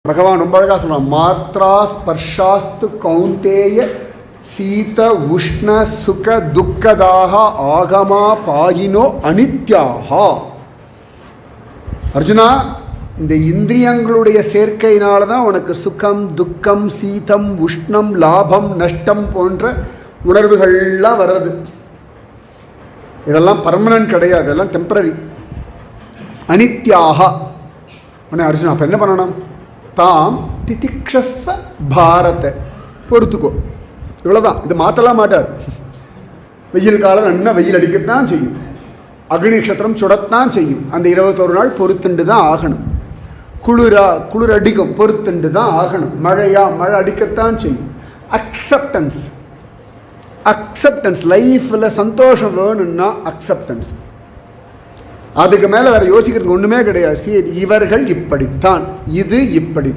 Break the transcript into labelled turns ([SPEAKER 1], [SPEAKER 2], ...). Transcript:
[SPEAKER 1] பகவான் ரொம்ப அழகாக சொல்கிறான், மாத்ரா ஸ்பர்ஷாஸ்து கௌந்தேய சீத உஷ்ண சுக துக்கதாக ஆகமா பாயினோ அனித்யாக. அர்ஜுனா, இந்த இந்திரியங்களுடைய சேர்க்கையினால தான் உனக்கு சுகம் துக்கம் சீதம் உஷ்ணம் லாபம் நஷ்டம் போன்ற உணர்வுகள்லாம் வர்றது. இதெல்லாம் பர்மனன்ட் கிடையாது, இதெல்லாம் டெம்பரரி. அனித்யாக. உடனே அர்ஜுனா அப்போ என்ன பண்ணணும்? தாம் திதிக்ஷஸ பாரத, பொறுத்துக்கோ, இவ்வளோதான். இது மாற்றலாம் மாட்டார். வெயில் காலம் என்ன வெயில் அடிக்கத்தான் செய்யும், அக்னி நட்சத்திரம் சுடத்தான் செய்யும். அந்த 21 நாள் பொறுத்துண்டு தான் ஆகணும். குளிர் அடிக்கும், பொறுத்துண்டு தான் ஆகணும். மழை அடிக்கத்தான் செய்யும். அக்செப்டன்ஸ். லைஃப்பில் சந்தோஷம் வேணும்னா அக்செப்டன்ஸ். அதுக்கு மேலே வேறு யோசிக்கிறதுக்கு ஒன்றுமே கிடையாது. சரி, இவர்கள் இப்படித்தான், இது இப்படி.